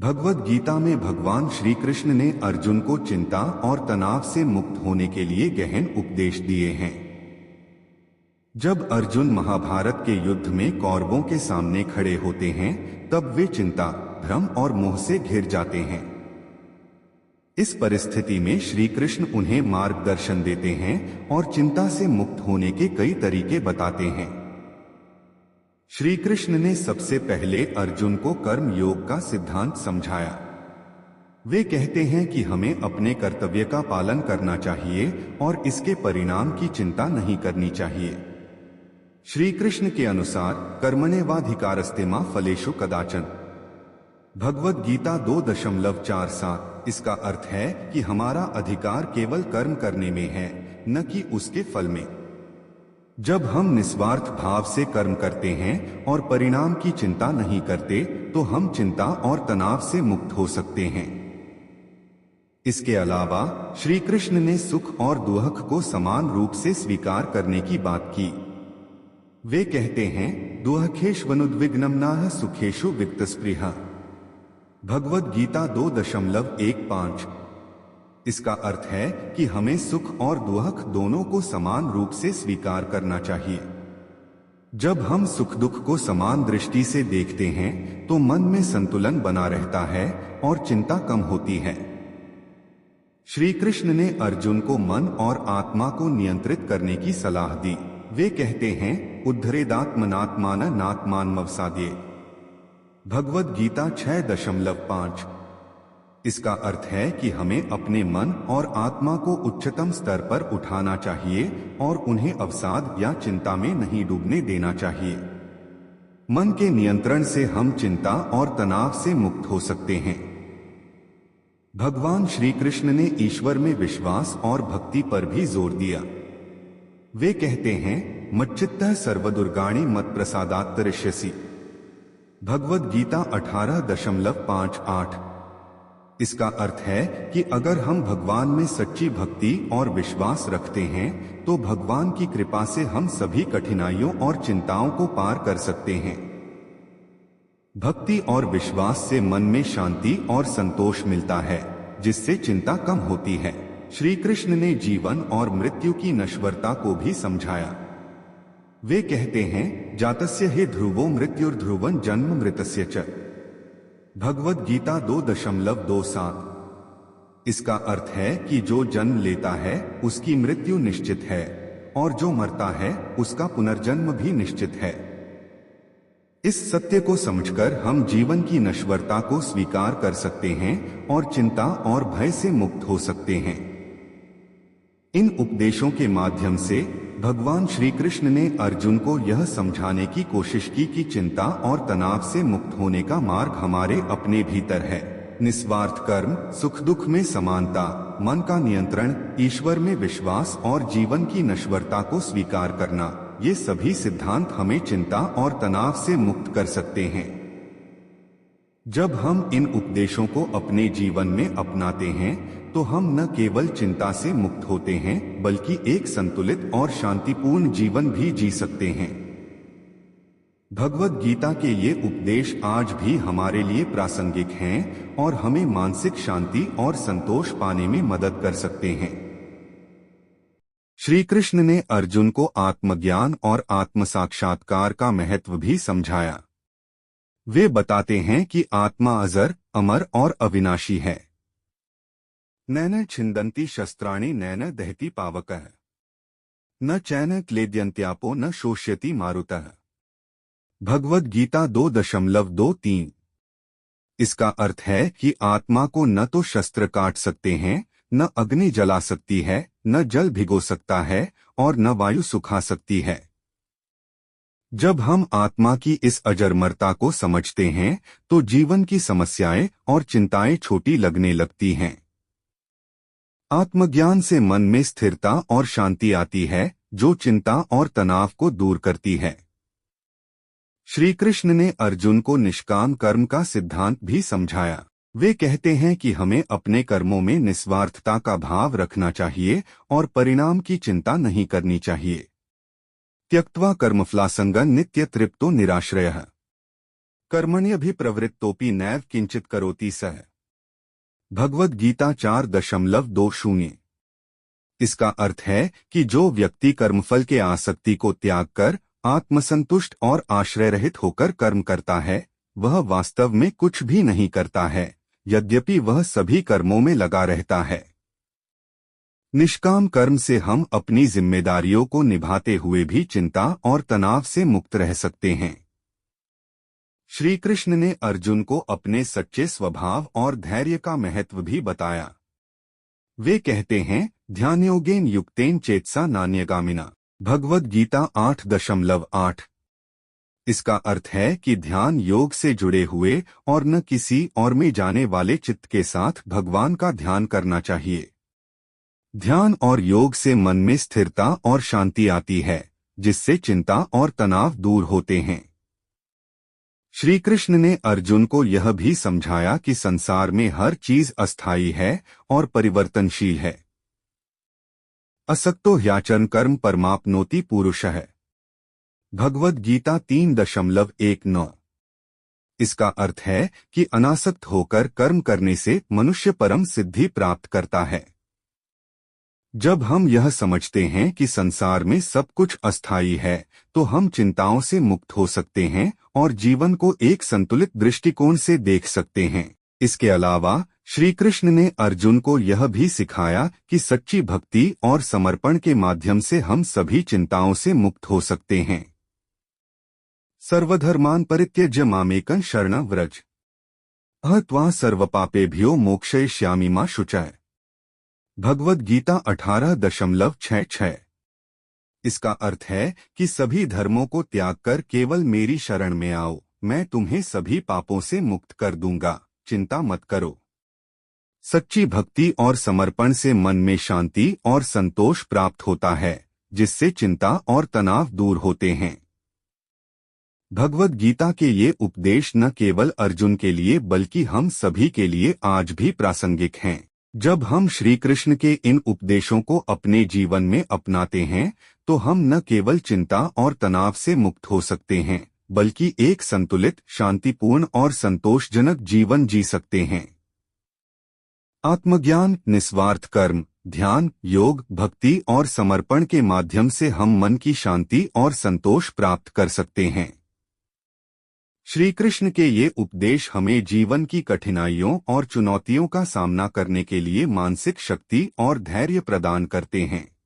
भगवद गीता में भगवान श्री कृष्ण ने अर्जुन को चिंता और तनाव से मुक्त होने के लिए गहन उपदेश दिए हैं। जब अर्जुन महाभारत के युद्ध में कौरवों के सामने खड़े होते हैं, तब वे चिंता, भ्रम और मोह से घिर जाते हैं। इस परिस्थिति में श्री कृष्ण उन्हें मार्गदर्शन देते हैं और चिंता से मुक्त होने के कई तरीके बताते हैं। श्री कृष्ण ने सबसे पहले अर्जुन को कर्म योग का सिद्धांत समझाया। वे कहते हैं कि हमें अपने कर्तव्य का पालन करना चाहिए और इसके परिणाम की चिंता नहीं करनी चाहिए। श्री कृष्ण के अनुसार कर्मण्येवाधिकारस्ते मा फलेषु कदाचन। भगवद गीता 2.47। इसका अर्थ है कि हमारा अधिकार केवल कर्म करने में है, न कि उसके फल में। जब हम निस्वार्थ भाव से कर्म करते हैं और परिणाम की चिंता नहीं करते, तो हम चिंता और तनाव से मुक्त हो सकते हैं। इसके अलावा श्री कृष्ण ने सुख और दुख को समान रूप से स्वीकार करने की बात की। वे कहते हैं, दुःखेष्वनुद्विग्नं नाह सुखेषु विगतस्पृहा। भगवद गीता 2.15। इसका अर्थ है कि हमें सुख और दुख दोनों को समान रूप से स्वीकार करना चाहिए। जब हम सुख दुख को समान दृष्टि से देखते हैं, तो मन में संतुलन बना रहता है और चिंता कम होती है। श्री कृष्ण ने अर्जुन को मन और आत्मा को नियंत्रित करने की सलाह दी। वे कहते हैं, उद्धरेदात्मनात्मान नात्मानमवसाद्ये। भगवद गीता 6.5। इसका अर्थ है कि हमें अपने मन और आत्मा को उच्चतम स्तर पर उठाना चाहिए और उन्हें अवसाद या चिंता में नहीं डूबने देना चाहिए। मन के नियंत्रण से हम चिंता और तनाव से मुक्त हो सकते हैं। भगवान श्री कृष्ण ने ईश्वर में विश्वास और भक्ति पर भी जोर दिया। वे कहते हैं, मच्चित्तः सर्वदुर्गाणि मत्प्रसादात् तरिष्यसि। भगवद गीता 18.58। इसका अर्थ है कि अगर हम भगवान में सच्ची भक्ति और विश्वास रखते हैं, तो भगवान की कृपा से हम सभी कठिनाइयों और चिंताओं को पार कर सकते हैं। भक्ति और विश्वास से मन में शांति और संतोष मिलता है, जिससे चिंता कम होती है। श्री कृष्ण ने जीवन और मृत्यु की नश्वरता को भी समझाया। वे कहते हैं, जातस्य हि ध्रुवो मृत्युर्ध्रुवं जन्म मृतस्य च। भगवद गीता 2.27। इसका अर्थ है कि जो जन्म लेता है उसकी मृत्यु निश्चित है, और जो मरता है उसका पुनर्जन्म भी निश्चित है। इस सत्य को समझकर हम जीवन की नश्वरता को स्वीकार कर सकते हैं और चिंता और भय से मुक्त हो सकते हैं। इन उपदेशों के माध्यम से भगवान श्री कृष्ण ने अर्जुन को यह समझाने की कोशिश की कि चिंता और तनाव से मुक्त होने का मार्ग हमारे अपने भीतर है। निस्वार्थ कर्म, सुख दुख में समानता, मन का नियंत्रण, ईश्वर में विश्वास और जीवन की नश्वरता को स्वीकार करना, ये सभी सिद्धांत हमें चिंता और तनाव से मुक्त कर सकते हैं। जब हम इन उपदेशों को अपने जीवन में अपनाते हैं, तो हम न केवल चिंता से मुक्त होते हैं, बल्कि एक संतुलित और शांतिपूर्ण जीवन भी जी सकते हैं। भगवद गीता के ये उपदेश आज भी हमारे लिए प्रासंगिक हैं और हमें मानसिक शांति और संतोष पाने में मदद कर सकते हैं। श्री कृष्ण ने अर्जुन को आत्मज्ञान और आत्म साक्षात्कार का महत्व भी समझाया। वे बताते हैं कि आत्मा अजर, अमर और अविनाशी है। नैन छिन्दन्ति शस्त्राणि नैन दहति पावकः, न चैन क्लेद्यन्त्यापो न शोष्यति मारुतः। भगवद गीता 2.23। इसका अर्थ है कि आत्मा को न तो शस्त्र काट सकते हैं, न अग्नि जला सकती है, न जल भिगो सकता है और न वायु सुखा सकती है। जब हम आत्मा की इस अजरमरता को समझते हैं, तो जीवन की समस्याएं और चिंताएं छोटी लगने लगती हैं। आत्मज्ञान से मन में स्थिरता और शांति आती है, जो चिंता और तनाव को दूर करती है। श्री कृष्ण ने अर्जुन को निष्काम कर्म का सिद्धांत भी समझाया। वे कहते हैं कि हमें अपने कर्मों में निस्वार्थता का भाव रखना चाहिए और परिणाम की चिंता नहीं करनी चाहिए। त्यक्त्वा कर्मफलासंगं नित्य तृप्तो निराश्रयः। कर्मण्यभिप्रवृत्तोपि नैव किंचित करोति सः। भगवद गीता 4.20। इसका अर्थ है कि जो व्यक्ति कर्मफल के आसक्ति को त्याग कर आत्मसंतुष्ट और आश्रय रहित होकर कर्म करता है, वह वास्तव में कुछ भी नहीं करता है, यद्यपि वह सभी कर्मों में लगा रहता है। निष्काम कर्म से हम अपनी जिम्मेदारियों को निभाते हुए भी चिंता और तनाव से मुक्त रह सकते हैं। श्री कृष्ण ने अर्जुन को अपने सच्चे स्वभाव और धैर्य का महत्व भी बताया। वे कहते हैं, ध्यानयोगेन युक्तेन चेतसा नान्यगामिना। भगवद गीता 8.8। इसका अर्थ है कि ध्यान योग से जुड़े हुए और न किसी और में जाने वाले चित्त के साथ भगवान का ध्यान करना चाहिए। ध्यान और योग से मन में स्थिरता और शांति आती है, जिससे चिंता और तनाव दूर होते हैं। श्री कृष्ण ने अर्जुन को यह भी समझाया कि संसार में हर चीज अस्थायी है और परिवर्तनशील है। असक्तो ह्याचरण कर्म परमाप्नोति पुरुषः। भगवद गीता 3.19। इसका अर्थ है कि अनासक्त होकर कर्म करने से मनुष्य परम सिद्धि प्राप्त करता है। जब हम यह समझते हैं कि संसार में सब कुछ अस्थायी है, तो हम चिंताओं से मुक्त हो सकते हैं और जीवन को एक संतुलित दृष्टिकोण से देख सकते हैं। इसके अलावा श्री कृष्ण ने अर्जुन को यह भी सिखाया कि सच्ची भक्ति और समर्पण के माध्यम से हम सभी चिंताओं से मुक्त हो सकते हैं। सर्वधर्मान परित्यज्य मामेकं शरणं व्रज, अहं त्वा सर्वपापेभ्यो मोक्षयिष्यामि मा शुचः। भगवद गीता 18.66। इसका अर्थ है कि सभी धर्मों को त्याग कर केवल मेरी शरण में आओ, मैं तुम्हें सभी पापों से मुक्त कर दूंगा, चिंता मत करो। सच्ची भक्ति और समर्पण से मन में शांति और संतोष प्राप्त होता है, जिससे चिंता और तनाव दूर होते हैं। भगवद गीता के ये उपदेश न केवल अर्जुन के लिए बल्कि हम सभी के लिए आज भी प्रासंगिक हैं। जब हम श्री कृष्ण के इन उपदेशों को अपने जीवन में अपनाते हैं, तो हम न केवल चिंता और तनाव से मुक्त हो सकते हैं, बल्कि एक संतुलित, शांतिपूर्ण और संतोषजनक जीवन जी सकते हैं। आत्मज्ञान, निस्वार्थ कर्म, ध्यान, योग, भक्ति और समर्पण के माध्यम से हम मन की शांति और संतोष प्राप्त कर सकते हैं। श्री कृष्ण के ये उपदेश हमें जीवन की कठिनाइयों और चुनौतियों का सामना करने के लिए मानसिक शक्ति और धैर्य प्रदान करते हैं।